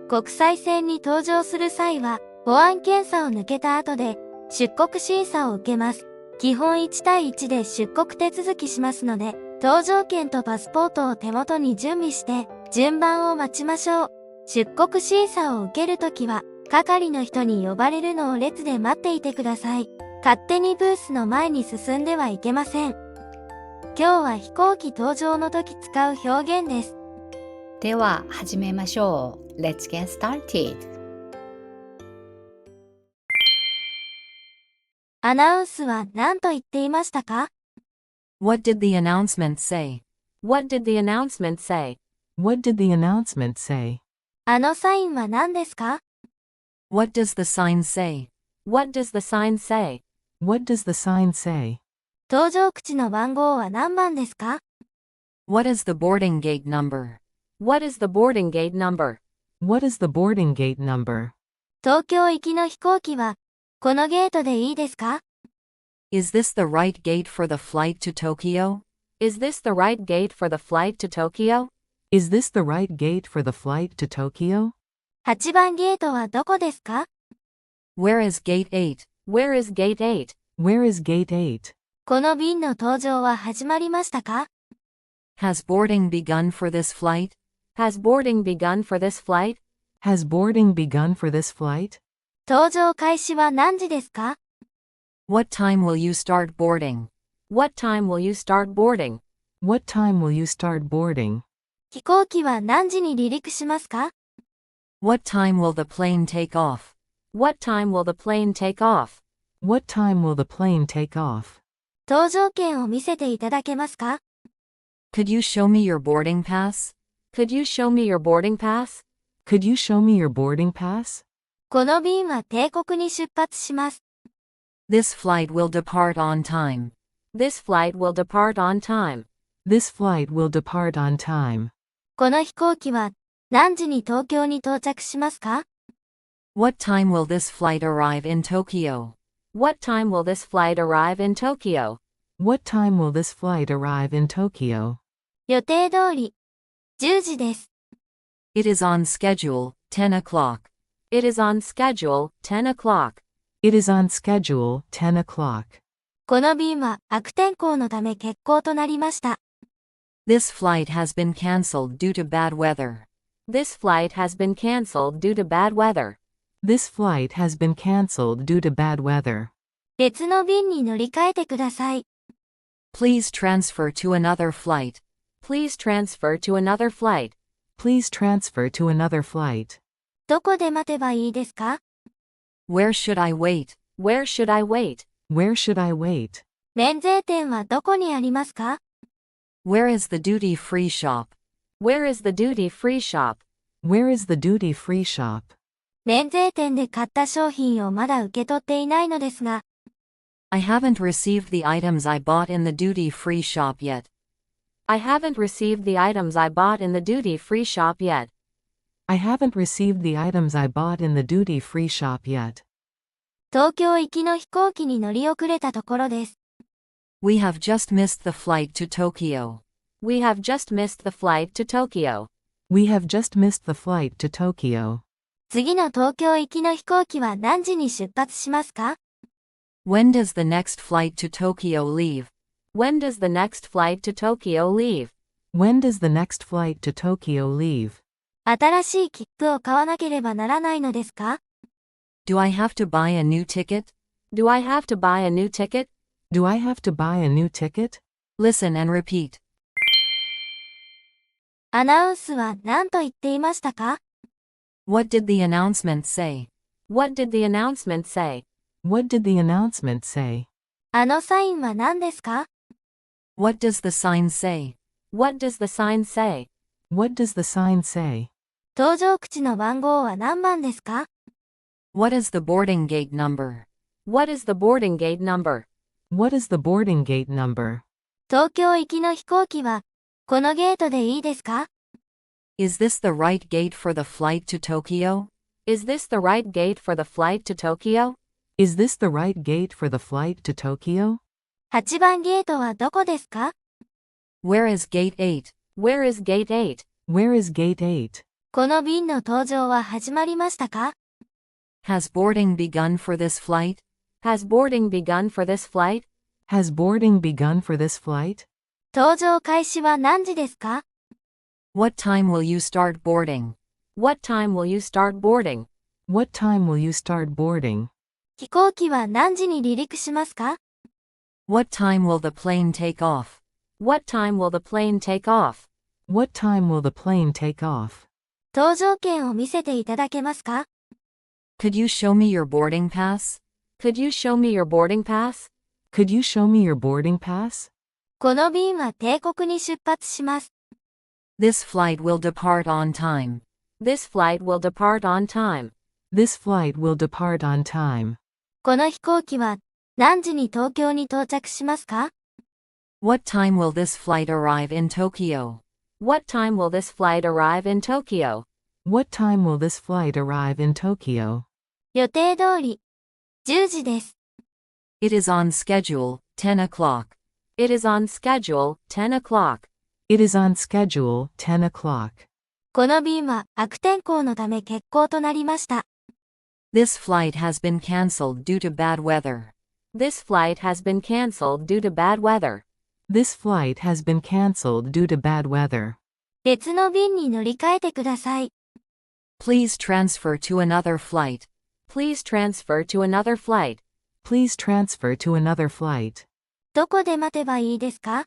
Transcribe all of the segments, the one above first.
国際線に搭乗する際は、保安検査を抜けた後で、出国審査を受けます。基本1対1で出国手続きしますので、搭乗券とパスポートを手元に準備して、順番を待ちましょう。出国審査を受けるときは、係の人に呼ばれるのを列で待っていてください。勝手にブースの前に進んではいけません。今日は飛行機搭乗の時使う表現です。では始めましょう。Let's get started. アナウンスは何と言っていましたか？ What did the announcement say? What did the announcement say? What did the announcement say? あのサインは何ですか？ What does the sign say? What does the sign say? What does the sign say? 搭乗口の番号は何番ですか？ What is the boarding gate number? What is the boarding gate number? What is the boarding gate number? 東京行きの飛行機は、このゲートでいいですか？ Is this the right gate for the flight to Tokyo? Is this the right gate for the flight to Tokyo? Is this the right gate for the flight to Tokyo? 8番ゲートはどこですか？ Where is gate 8? Where is gate 8? Where is gate 8? この便の搭乗は始まりましたか？ Has boarding begun for this flight? Has boarding begun for this flight? Has boarding begun for this flight? 搭乗開始は何時ですか？ What time will you start boarding? What time will you start boarding? What time will you start boarding? 飛行機は何時に離陸しますか？ What time will the plane take off? What time will the plane take off? What time will the plane take off? 搭乗券を見せていただけますか？ Could you show me your boarding pass? Could you show me your boarding pass? Could you show me your boarding pass? この便は定刻に出発します。This flight will depart on time. This flight will depart on time. This flight will depart on time. この飛行機は何時に東京に到着しますか？ What time will this flight arrive in Tokyo? What time will this flight arrive in Tokyo? What time will this flight arrive in Tokyo? 予定通り、10時です。It is on schedule, 10 o'clock. It is on schedule, 10 o'clock. It is on schedule, 10 o'clock. この便は悪天候のため欠航となりました。This flight has been cancelled due to bad weather. This flight has been cancelled due to bad weather. This flight has been cancelled due to bad weather. 別の便に乗り換えてください。Please transfer to another flight. Please transfer to another flight. Please transfer to another flight. どこで待てばいいですか？ Where should I wait? Where should I wait? Where should I wait? 免税店はどこにありますか？ Where is the duty-free shop? Where is the duty-free shop? Where is the duty-free shop? 免税店で買った商品をまだ受け取っていないのですが、I haven't received the items I bought in the duty-free shop yet. I haven't received the items I bought in the duty-free shop yet. I haven't received the items I bought in the duty-free shop yet. 東京行きの飛行機に乗り遅れたところです。We have just missed the flight to Tokyo. We have just missed the flight to Tokyo. We have just missed the flight to Tokyo. 次の東京行きの飛行機は何時に出発しますか？ When does the next flight to Tokyo leave? When does the next flight to Tokyo leave? When does the next flight to Tokyo leave? 新しい切符を買わなければならないのですか？ Do I have to buy a new ticket? Do I have to buy a new ticket? Do I have to buy a new ticket? Listen and repeat. アナウンスは何と言っていましたか？ What did the announcement say? What did the announcement say? What did the announcement say? あのサインは何ですか？ What does the sign say? What does the sign say? What does the sign say? 搭乗口の番号は何番ですか？ What is the boarding gate number? What is the boarding gate number? What is the boarding gate number? 東京行きの飛行機は、このゲートでいいですか？ Is this the right gate for the flight to Tokyo? Is this the right gate for the flight to Tokyo? Is this the right gate for the flight to Tokyo? 8番ゲートはどこですか？ Where is gate 8? Where is gate 8? Where is gate 8? この便の搭乗は始まりましたか？ Has boarding begun for this flight? Has boarding begun for this flight? Has boarding begun for this flight? 搭乗開始は何時ですか？ What time will you start boarding? What time will you start boarding? What time will you start boarding? 飛行機は何時に離陸しますか？ What time will the plane take off? What time will the plane take off? What time will the plane take off? 搭乗券を見せていただけますか？ Could you show me your boarding pass? Could you show me your boarding pass? Could you show me your boarding pass? この便は定刻に出発します。This flight will depart on time. This flight will depart on time. This flight will depart on time. この飛行機は何時に東京に到着しますか？ What time will this flight arrive in Tokyo? What time will this flight arrive in Tokyo? What time will this flight arrive in Tokyo? 予定通り10時です。It is on schedule, 10 o'clock. It is on schedule, 10 o'clock. It is on schedule, 10 o'clock. この便は悪天候のため欠航となりました。This flight has been cancelled due to bad weather. This flight has been cancelled due to bad weather. This flight has been canceled due to bad weather. 別の便に乗り換えてください。Please transfer to another flight. Please transfer to another flight. Please transfer to another flight. どこで待てばいいですか？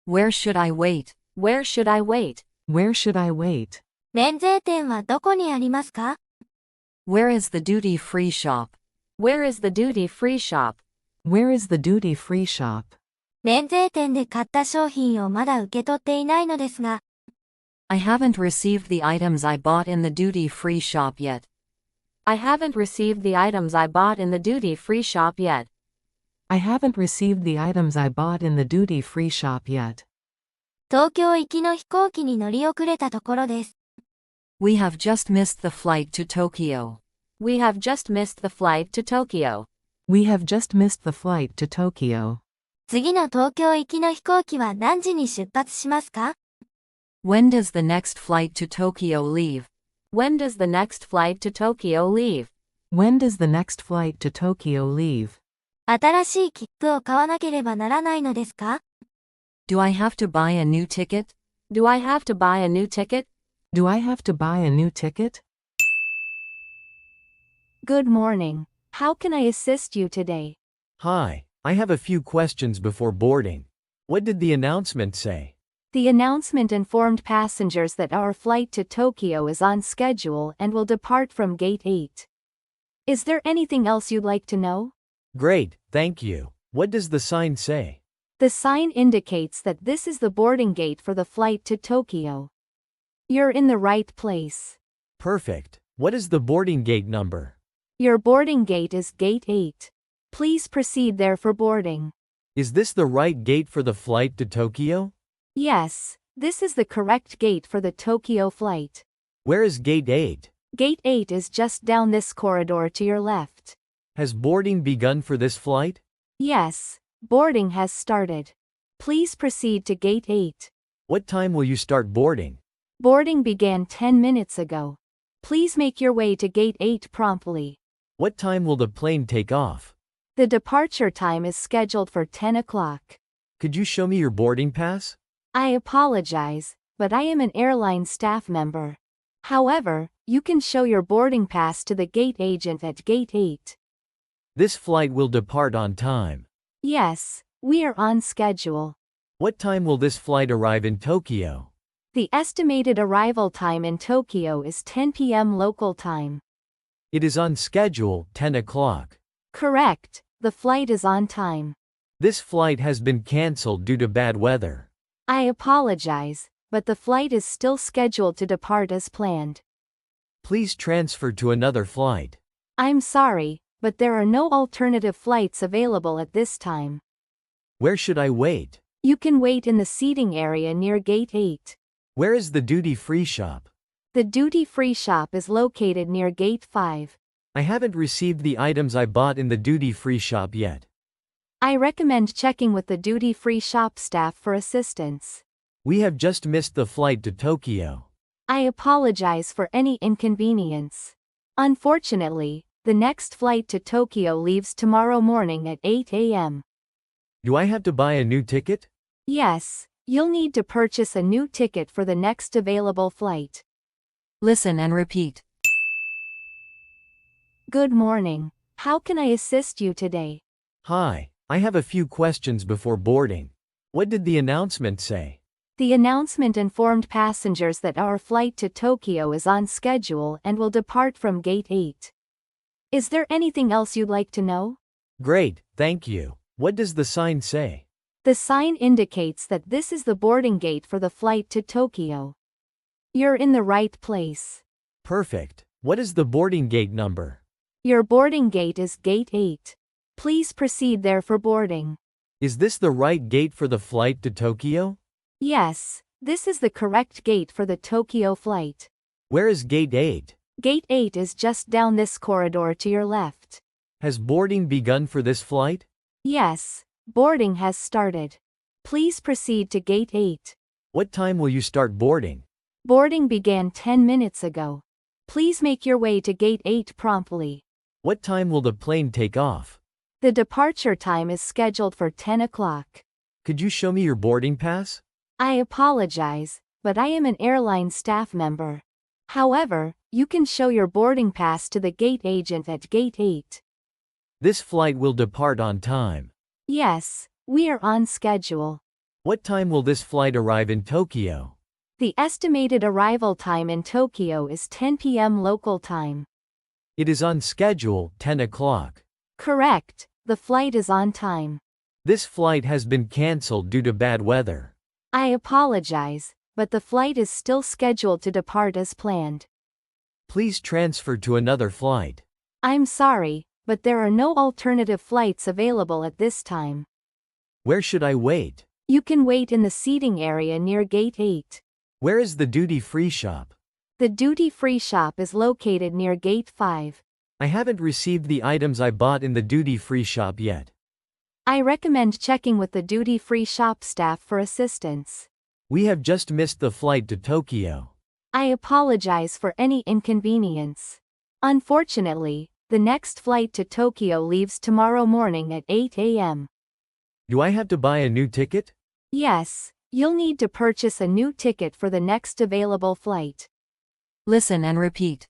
Where should I wait? Where should I wait? Where should I wait? 免税店はどこにありますか？ Where is the duty-free shop? Where is the duty-free shop? Where is the duty-free shop? 免税店で買った商品をまだ受け取っていないのですが、I haven't received the items I bought in the duty-free shop yet. I haven't received the items I bought in the duty-free shop yet. I haven't received the items I bought in the duty-free shop yet. 東京行きの飛行機に乗り遅れたところです。We have just missed the flight to Tokyo. We have just missed the flight to Tokyo. We have just missed the flight to Tokyo. 次の東京行きの飛行機は何時に出発しますか？ When does the next flight to Tokyo leave? When does the next flight to Tokyo leave? When does the next flight to Tokyo leave? 新しい切符を買わなければならないのですか？ Do I have to buy a new ticket? Do I have to buy a new ticket? Do I have to buy a new ticket? Good morning. How can I assist you today? Hi, I have a few questions before boarding. What did the announcement say? The announcement informed passengers that our flight to Tokyo is on schedule and will depart from Gate 8. Is there anything else you'd like to know? Great, thank you. What does the sign say? The sign indicates that this is the boarding gate for the flight to Tokyo. You're in the right place. Perfect. What is the boarding gate number? Your boarding gate is Gate 8. Please proceed there for boarding. Is this the right gate for the flight to Tokyo? Yes, this is the correct gate for the Tokyo flight. Where is Gate 8? Gate 8 is just down this corridor to your left. Has boarding begun for this flight? Yes, boarding has started. Please proceed to Gate 8. What time will you start boarding? Boarding began 10 minutes ago. Please make your way to Gate 8 promptly. What time will the plane take off? The departure time is scheduled for 10 o'clock. Could you show me your boarding pass? I apologize, but I am an airline staff member. However, you can show your boarding pass to the gate agent at Gate 8. This flight will depart on time. Yes, we are on schedule. What time will this flight arrive in Tokyo? The estimated arrival time in Tokyo is 10 p.m. local time. It is on schedule, 10 o'clock. Correct, the flight is on time. This flight has been cancelled due to bad weather. I apologize, but the flight is still scheduled to depart as planned. Please transfer to another flight. I'm sorry, but there are no alternative flights available at this time. Where should I wait? You can wait in the seating area near Gate 8. Where is the duty-free shop? The duty-free shop is located near Gate 5. I haven't received the items I bought in the duty-free shop yet. I recommend checking with the duty-free shop staff for assistance. We have just missed the flight to Tokyo. I apologize for any inconvenience. Unfortunately, the next flight to Tokyo leaves tomorrow morning at 8 a.m. Do I have to buy a new ticket? Yes, you'll need to purchase a new ticket for the next available flight. Listen and repeat. Good morning. How can I assist you today? Hi, I have a few questions before boarding. What did the announcement say? The announcement informed passengers that our flight to Tokyo is on schedule and will depart from Gate 8. Is there anything else you'd like to know? Great, thank you. What does the sign say? The sign indicates that this is the boarding gate for the flight to Tokyo. You're in the right place. Perfect. What is the boarding gate number? Your boarding gate is Gate 8. Please proceed there for boarding. Is this the right gate for the flight to Tokyo? Yes, this is the correct gate for the Tokyo flight. Where is Gate 8? Gate 8 is just down this corridor to your left. Has boarding begun for this flight? Yes, boarding has started. Please proceed to Gate 8. What time will you start boarding? Boarding began 10 minutes ago. Please make your way to Gate 8 promptly. What time will the plane take off? The departure time is scheduled for 10 o'clock. Could you show me your boarding pass? I apologize, but I am an airline staff member. However, you can show your boarding pass to the gate agent at Gate 8. This flight will depart on time. Yes, we are on schedule. What time will this flight arrive in Tokyo? The estimated arrival time in Tokyo is 10 p.m. local time. It is on schedule, 10 o'clock. Correct, the flight is on time. This flight has been cancelled due to bad weather. I apologize, but the flight is still scheduled to depart as planned. Please transfer to another flight. I'm sorry, but there are no alternative flights available at this time. Where should I wait? You can wait in the seating area near Gate 8. Where is the duty-free shop? The duty-free shop is located near Gate 5. I haven't received the items I bought in the duty-free shop yet. I recommend checking with the duty-free shop staff for assistance. We have just missed the flight to Tokyo. I apologize for any inconvenience. Unfortunately, the next flight to Tokyo leaves tomorrow morning at 8 a.m. Do I have to buy a new ticket? Yes, you'll need to purchase a new ticket for the next available flight. Listen and repeat.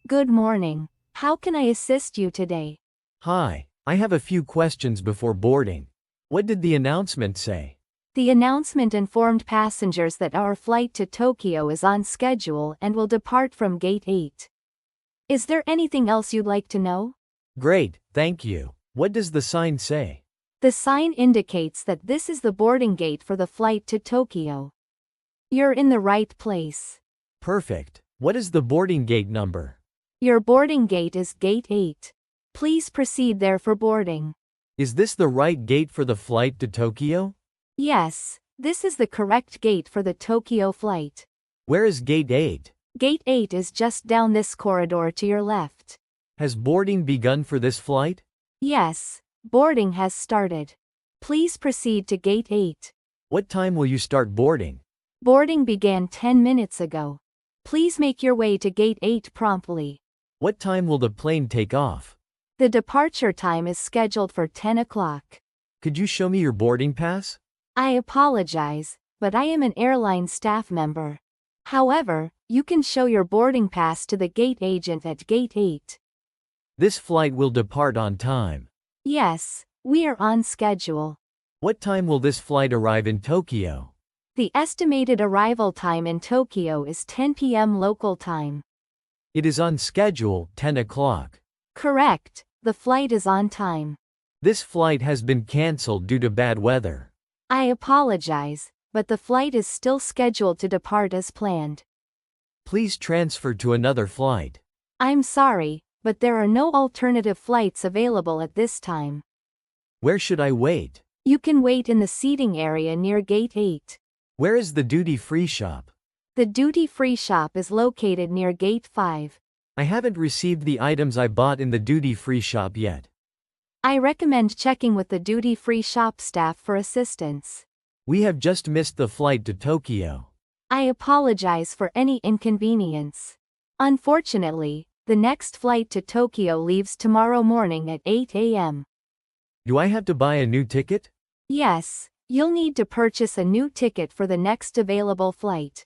Good morning. How can I assist you today? Hi, I have a few questions before boarding. What did the announcement say? The announcement informed passengers that our flight to Tokyo is on schedule and will depart from Gate 8. Is there anything else you'd like to know? Great, thank you. What does the sign say? The sign indicates that this is the boarding gate for the flight to Tokyo. You're in the right place. Perfect. What is the boarding gate number? Your boarding gate is Gate 8. Please proceed there for boarding. Is this the right gate for the flight to Tokyo? Yes, this is the correct gate for the Tokyo flight. Where is Gate 8? Gate 8 is just down this corridor to your left. Has boarding begun for this flight? Yes, boarding has started. Please proceed to Gate 8. What time will you start boarding? Boarding began 10 minutes ago. Please make your way to Gate 8 promptly. What time will the plane take off? The departure time is scheduled for 10 o'clock. Could you show me your boarding pass? I apologize, but I am an airline staff member. However, you can show your boarding pass to the gate agent at Gate 8. This flight will depart on time. Yes, we are on schedule. What time will this flight arrive in Tokyo? The estimated arrival time in Tokyo is 10 p.m. local time. It is on schedule, 10 o'clock. Correct, the flight is on time. This flight has been cancelled due to bad weather. I apologize, but the flight is still scheduled to depart as planned. Please transfer to another flight. I'm sorry, but there are no alternative flights available at this time. Where should I wait? You can wait in the seating area near Gate 8. Where is the duty-free shop? The duty-free shop is located near Gate 5. I haven't received the items I bought in the duty-free shop yet. I recommend checking with the duty-free shop staff for assistance. We have just missed the flight to Tokyo. I apologize for any inconvenience. Unfortunately, the next flight to Tokyo leaves tomorrow morning at 8 a.m. Do I have to buy a new ticket? Yes, you'll need to purchase a new ticket for the next available flight.